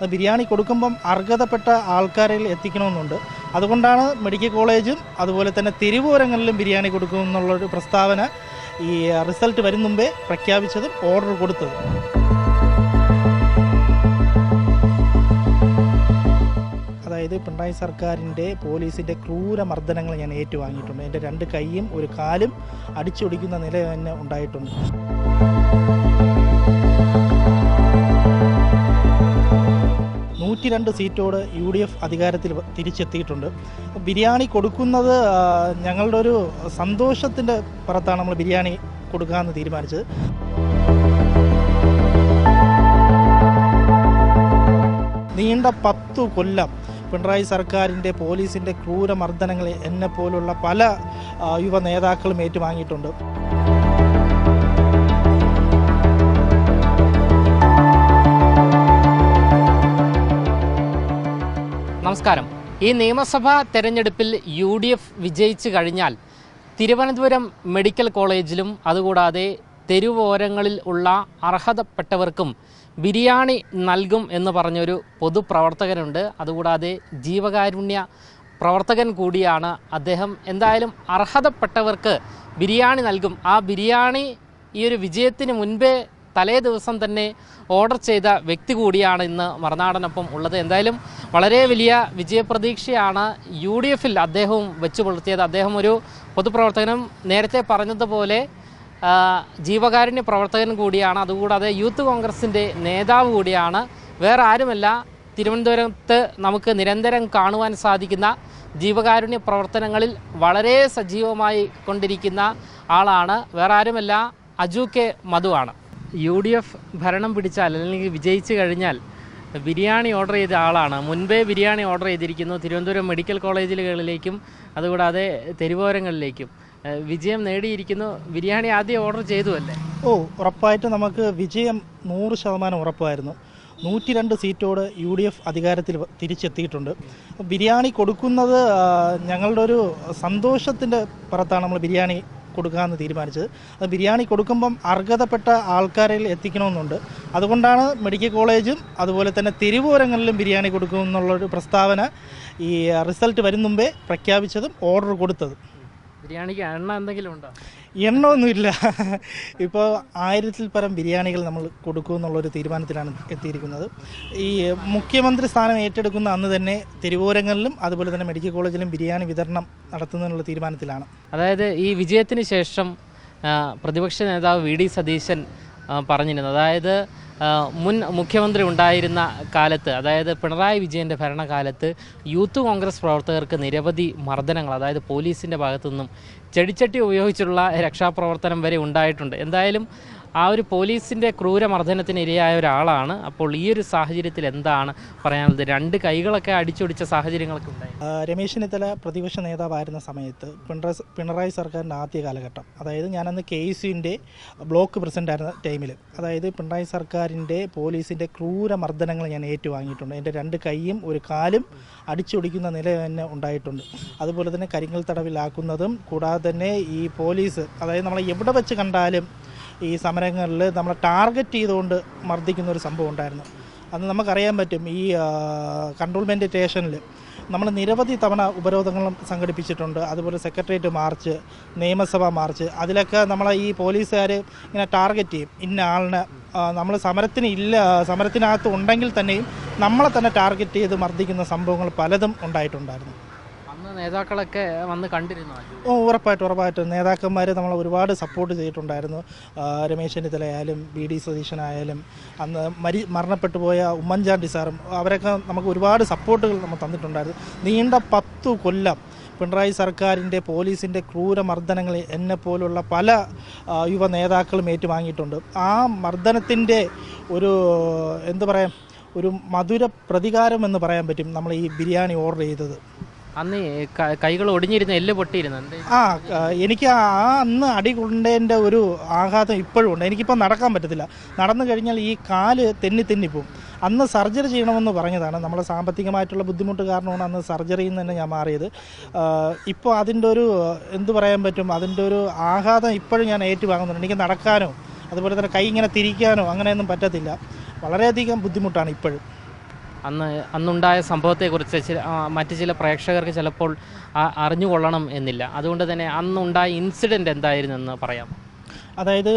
അത് ബിരിയാണി കൊടുക്കുമ്പം അർഹതപ്പെട്ട ആൾക്കാരിൽ എത്തിക്കണമെന്നുണ്ട്. അതുകൊണ്ടാണ് മെഡിക്കൽ കോളേജും അതുപോലെ തന്നെ തെരുവോരങ്ങളിലും ബിരിയാണി കൊടുക്കുമെന്നുള്ളൊരു പ്രസ്താവന ഈ റിസൾട്ട് വരും മുമ്പേ പ്രഖ്യാപിച്ചതും ഓർഡർ കൊടുത്തതും. അതായത് പിണറായി സർക്കാരിൻ്റെ പോലീസിൻ്റെ ക്രൂരമർദ്ദനങ്ങൾ ഞാൻ ഏറ്റുവാങ്ങിയിട്ടുണ്ട്. എൻ്റെ 2 കൈയും 1 കാലും അടിച്ചൊടിക്കുന്ന നില തന്നെ ഉണ്ടായിട്ടുണ്ട്. സീറ്റോട് UDF അധികാരത്തിൽ തിരിച്ചെത്തിയിട്ടുണ്ട്. ബിരിയാണി കൊടുക്കുന്നത് ഞങ്ങളുടെ ഒരു സന്തോഷത്തിൻ്റെ പുറത്താണ് നമ്മൾ ബിരിയാണി കൊടുക്കാമെന്ന് തീരുമാനിച്ചത്. നീണ്ട 10 കൊല്ലം പിണറായി സർക്കാരിൻ്റെ പോലീസിൻ്റെ ക്രൂരമർദ്ദനങ്ങൾ എന്നെപ്പോലുള്ള പല യുവ നേതാക്കളും ഏറ്റുവാങ്ങിയിട്ടുണ്ട്. നമസ്കാരം. ഈ നിയമസഭാ തെരഞ്ഞെടുപ്പിൽ UDF വിജയിച്ചു കഴിഞ്ഞാൽ തിരുവനന്തപുരം മെഡിക്കൽ കോളേജിലും അതുകൂടാതെ തെരുവോരങ്ങളിൽ ഉള്ള അർഹതപ്പെട്ടവർക്കും ബിരിയാണി നൽകും എന്ന് പറഞ്ഞൊരു പൊതുപ്രവർത്തകനുണ്ട്. അതുകൂടാതെ ജീവകാരുണ്യ പ്രവർത്തകൻ കൂടിയാണ് അദ്ദേഹം. എന്തായാലും അർഹതപ്പെട്ടവർക്ക് ബിരിയാണി നൽകും. ആ ബിരിയാണി ഈ ഒരു വിജയത്തിന് മുൻപേ തലേ ദിവസം തന്നെ ഓർഡർ ചെയ്ത വ്യക്തി കൂടിയാണ് ഇന്ന് മറുനാടനൊപ്പം ഉള്ളത്. എന്തായാലും വളരെ വലിയ വിജയപ്രതീക്ഷയാണ് UDFൽ അദ്ദേഹവും വെച്ചു പുലർത്തിയത്. അദ്ദേഹം ഒരു പൊതുപ്രവർത്തകനും നേരത്തെ പറഞ്ഞതുപോലെ ജീവകാരുണ്യ പ്രവർത്തകൻ കൂടിയാണ്. അതുകൂടാതെ യൂത്ത് കോൺഗ്രസിൻ്റെ നേതാവ് കൂടിയാണ്. വേറെ ആരുമല്ല, തിരുവനന്തപുരത്ത് നമുക്ക് നിരന്തരം കാണുവാൻ സാധിക്കുന്ന ജീവകാരുണ്യ പ്രവർത്തനങ്ങളിൽ വളരെ സജീവമായി കൊണ്ടിരിക്കുന്ന ആളാണ്. വേറെ ആരുമല്ല, അജു കെ മധുവാണ്. UDF ഭരണം പിടിച്ചാൽ അല്ലെങ്കിൽ വിജയിച്ചു കഴിഞ്ഞാൽ ബിരിയാണി ഓർഡർ ചെയ്ത ആളാണ്. മുൻപേ ബിരിയാണി ഓർഡർ ചെയ്തിരിക്കുന്നു തിരുവനന്തപുരം മെഡിക്കൽ കോളേജുകളിലേക്കും അതുകൂടാതെ തെരുവോരങ്ങളിലേക്കും. വിജയം നേടിയിരിക്കുന്നു. ബിരിയാണി ആദ്യം ഓർഡർ ചെയ്തു അല്ലേ? ഉറപ്പായിട്ടും നമുക്ക് വിജയം 100% ഉറപ്പായിരുന്നു. 102 സീറ്റോട് UDF അധികാരത്തിൽ തിരിച്ചെത്തിയിട്ടുണ്ട്. ബിരിയാണി കൊടുക്കുന്നത് ഞങ്ങളുടെ ഒരു സന്തോഷത്തിൻ്റെ പുറത്താണ് നമ്മൾ ബിരിയാണി കൊടുക്കാമെന്ന് തീരുമാനിച്ചത്. അത് ബിരിയാണി കൊടുക്കുമ്പം അർഹതപ്പെട്ട ആൾക്കാരിൽ എത്തിക്കണമെന്നുണ്ട്. അതുകൊണ്ടാണ് മെഡിക്കൽ കോളേജും അതുപോലെ തന്നെ തെരുവോരങ്ങളിലും ബിരിയാണി കൊടുക്കുമെന്നുള്ളൊരു പ്രസ്താവന ഈ റിസൾട്ട് വരും മുമ്പേ പ്രഖ്യാപിച്ചതും ഓർഡർ കൊടുത്തതും. ബിരിയാണിക്ക് എണ്ണ എന്തെങ്കിലും ഉണ്ടോ? എണ്ണമൊന്നുമില്ല. ഇപ്പോൾ 1000-ൽ പരം ബിരിയാണികൾ നമ്മൾ കൊടുക്കുമെന്നുള്ളൊരു തീരുമാനത്തിലാണ് എത്തിയിരിക്കുന്നത്. ഈ മുഖ്യമന്ത്രി സ്ഥാനം ഏറ്റെടുക്കുന്ന അന്ന് തന്നെ തെരുവോരങ്ങളിലും അതുപോലെ തന്നെ മെഡിക്കൽ കോളേജിലും ബിരിയാണി വിതരണം നടത്തുന്നതിനുള്ള തീരുമാനത്തിലാണ്. അതായത് ഈ വിജയത്തിന് ശേഷം പ്രതിപക്ഷ നേതാവ് VD സതീശൻ പറഞ്ഞിരുന്നു, അതായത് മുൻ മുഖ്യമന്ത്രി ഉണ്ടായിരുന്ന കാലത്ത്, അതായത് പിണറായി വിജയൻ്റെ ഭരണകാലത്ത് യൂത്ത് കോൺഗ്രസ് പ്രവർത്തകർക്ക് നിരവധി മർദ്ദനങ്ങൾ, അതായത് പോലീസിൻ്റെ ഭാഗത്തു നിന്നും ചെടിച്ചട്ടി ഉപയോഗിച്ചുള്ള രക്ഷാപ്രവർത്തനം വരെ ഉണ്ടായിട്ടുണ്ട്. എന്തായാലും ആ ഒരു പോലീസിൻ്റെ ക്രൂരമർദ്ദനത്തിന് ഇരയായ ഒരാളാണ്. അപ്പോൾ ഈ ഒരു സാഹചര്യത്തിൽ എന്താണ് പറയാനുള്ളത്? 2 കൈകളൊക്കെ അടിച്ചൊടിച്ച സാഹചര്യങ്ങളൊക്കെ ഉണ്ടായി. രമേശ് ചെന്നിത്തല പ്രതിപക്ഷ നേതാവായിരുന്ന സമയത്ത് പിണറായി സർക്കാരിൻ്റെ ആദ്യ കാലഘട്ടം, അതായത് ഞാനന്ന് KSUവിൻ്റെ ബ്ലോക്ക് പ്രസിഡൻ്റ് ആയിരുന്ന ടൈമിൽ, അതായത് പിണറായി സർക്കാരിൻ്റെ പോലീസിൻ്റെ ക്രൂരമർദ്ദനങ്ങൾ ഞാൻ ഏറ്റുവാങ്ങിയിട്ടുണ്ട്. എൻ്റെ 2 കൈയും 1 കാലും അടിച്ചൊടിക്കുന്ന നില തന്നെ ഉണ്ടായിട്ടുണ്ട്. അതുപോലെ തന്നെ കരിങ്കൽ തടവിലാക്കുന്നതും കൂടാതെ തന്നെ ഈ പോലീസ്, അതായത് നമ്മളെ എവിടെ വെച്ച് കണ്ടാലും ഈ സമരങ്ങളിൽ നമ്മളെ ടാർഗറ്റ് ചെയ്തുകൊണ്ട് മർദ്ദിക്കുന്ന ഒരു സംഭവം ഉണ്ടായിരുന്നു. അന്ന് നമുക്കറിയാൻ പറ്റും, ഈ കൺട്രോൾമെൻറ്റ് സ്റ്റേഷനിൽ നമ്മൾ നിരവധി തവണ ഉപരോധങ്ങളും സംഘടിപ്പിച്ചിട്ടുണ്ട്. അതുപോലെ സെക്രട്ടേറിയറ്റ് മാർച്ച്, നിയമസഭാ മാർച്ച്, അതിലൊക്കെ നമ്മളെ ഈ പോലീസുകാർ ഇങ്ങനെ ടാർഗറ്റ് ചെയ്യും. ഇന്ന ആളിനെ നമ്മൾ സമരത്തിനകത്ത് ഉണ്ടെങ്കിൽ തന്നെയും നമ്മളെ തന്നെ ടാർഗറ്റ് ചെയ്ത് മർദ്ദിക്കുന്ന സംഭവങ്ങൾ പലതും ഉണ്ടായിട്ടുണ്ടായിരുന്നു. നേതാക്കളൊക്കെ വന്ന് കണ്ടിരുന്നു? ഉറപ്പായിട്ടും നേതാക്കന്മാർ നമ്മളെ ഒരുപാട് സപ്പോർട്ട് ചെയ്തിട്ടുണ്ടായിരുന്നു. രമേശ് ചെന്നിത്തലയായാലും VD സതീശനായാലും അന്ന് മരണപ്പെട്ടു പോയ ഉമ്മൻചാണ്ടി സാറും അവരൊക്കെ നമുക്ക് ഒരുപാട് സപ്പോർട്ടുകൾ നമ്മൾ തന്നിട്ടുണ്ടായിരുന്നു. നീണ്ട 10 കൊല്ലം പിണറായി സർക്കാരിൻ്റെ പോലീസിൻ്റെ ക്രൂരമർദ്ദനങ്ങൾ എന്നെപ്പോലുള്ള പല യുവ നേതാക്കളും ഏറ്റുവാങ്ങിയിട്ടുണ്ട്. ആ മർദ്ദനത്തിൻ്റെ ഒരു ഒരു മധുര പ്രതികാരം എന്ന് പറയാൻ പറ്റും നമ്മൾ ഈ ബിരിയാണി ഓർഡർ ചെയ്തത്. അന്ന് കൈകൾ ഒടിഞ്ഞിരുന്ന, എല്ല് പൊട്ടിയിരുന്നു. എനിക്ക് അന്ന് അടി കൊണ്ടതിൻ്റെ ഒരു ആഘാതം ഇപ്പോഴും ഉണ്ട്. എനിക്കിപ്പോൾ നടക്കാൻ പറ്റത്തില്ല. നടന്നു കഴിഞ്ഞാൽ ഈ കാല് തെന്നിപ്പോവും. അന്ന് സർജറി ചെയ്യണമെന്ന് പറഞ്ഞതാണ്. നമ്മളെ സാമ്പത്തികമായിട്ടുള്ള ബുദ്ധിമുട്ട് കാരണമാണ് അന്ന് സർജറിയിൽ നിന്ന് തന്നെ ഞാൻ മാറിയത്. ഇപ്പോൾ അതിൻ്റെ ഒരു പറയാൻ പറ്റും, അതിൻ്റെ ഒരു ആഘാതം ഇപ്പോഴും ഞാൻ ഏറ്റുവാങ്ങുന്നുണ്ട്. എനിക്ക് നടക്കാനോ അതുപോലെ തന്നെ കൈ ഇങ്ങനെ തിരിക്കാനോ അങ്ങനെയൊന്നും പറ്റത്തില്ല. വളരെയധികം ബുദ്ധിമുട്ടാണ് ഇപ്പോഴും. അന്നുണ്ടായ സംഭവത്തെക്കുറിച്ച് മറ്റു ചില പ്രേക്ഷകർക്ക് ചിലപ്പോൾ അറിഞ്ഞുകൊള്ളണം എന്നില്ല. അതുകൊണ്ട് തന്നെ അന്നുണ്ടായ ഇൻസിഡൻറ്റ് എന്തായിരുന്നു എന്ന് പറയാം. അതായത്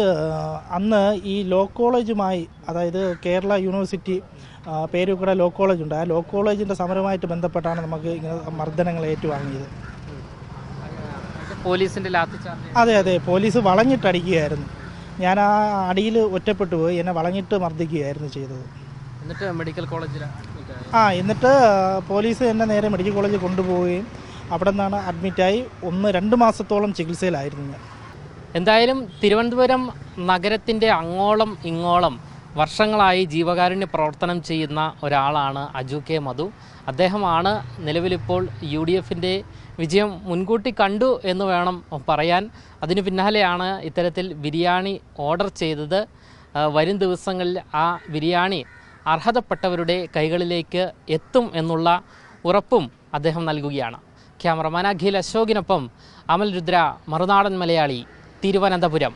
അന്ന് ഈ ലോ കോളേജുമായി, അതായത് കേരള യൂണിവേഴ്സിറ്റി പേരൂർക്കട ലോ കോളേജുണ്ട്, ആ ലോ കോളേജിൻ്റെ സമരവുമായിട്ട് ബന്ധപ്പെട്ടാണ് നമുക്ക് ഇങ്ങനെ മർദ്ദനങ്ങൾ ഏറ്റുവാങ്ങിയത്. പോലീസിൻ്റെ ലാത്തിച്ചാർജ്? അതെ, പോലീസ് വളഞ്ഞിട്ടടിക്കുകയായിരുന്നു. ഞാൻ ആ അടിയിൽ ഒറ്റപ്പെട്ടു പോയി, എന്നെ വളഞ്ഞിട്ട് മർദ്ദിക്കുകയായിരുന്നു ചെയ്തത്. എന്നിട്ട് മെഡിക്കൽ കോളേജിൽ എന്നിട്ട് പോലീസ് എന്നെ നേരെ മെഡിക്കൽ കോളേജിൽ കൊണ്ടുപോവുകയും അവിടെ നിന്നാണ് അഡ്മിറ്റായി 1-2 മാസത്തോളം ചികിത്സയിലായിരുന്നു ഞാൻ. എന്തായാലും തിരുവനന്തപുരം നഗരത്തിൻ്റെ അങ്ങോളം ഇങ്ങോളം വർഷങ്ങളായി ജീവകാരുണ്യ പ്രവർത്തനം ചെയ്യുന്ന ഒരാളാണ് അജു കെ മധു. അദ്ദേഹമാണ് നിലവിലിപ്പോൾ UDFൻ്റെ വിജയം മുൻകൂട്ടി കണ്ടു എന്ന് വേണം പറയാൻ. അതിനു പിന്നാലെയാണ് ഇത്തരത്തിൽ ബിരിയാണി ഓർഡർ ചെയ്തത്. വരും ദിവസങ്ങളിൽ ആ ബിരിയാണി അർഹതപ്പെട്ടവരുടെ കൈകളിലേക്ക് എത്തും എന്നുള്ള ഉറപ്പും അദ്ദേഹം നൽകുകയാണ്. ക്യാമറമാൻ അഖിൽ അശോകിനൊപ്പം അമൽ രുദ്ര, മറുനാടൻ മലയാളി, തിരുവനന്തപുരം.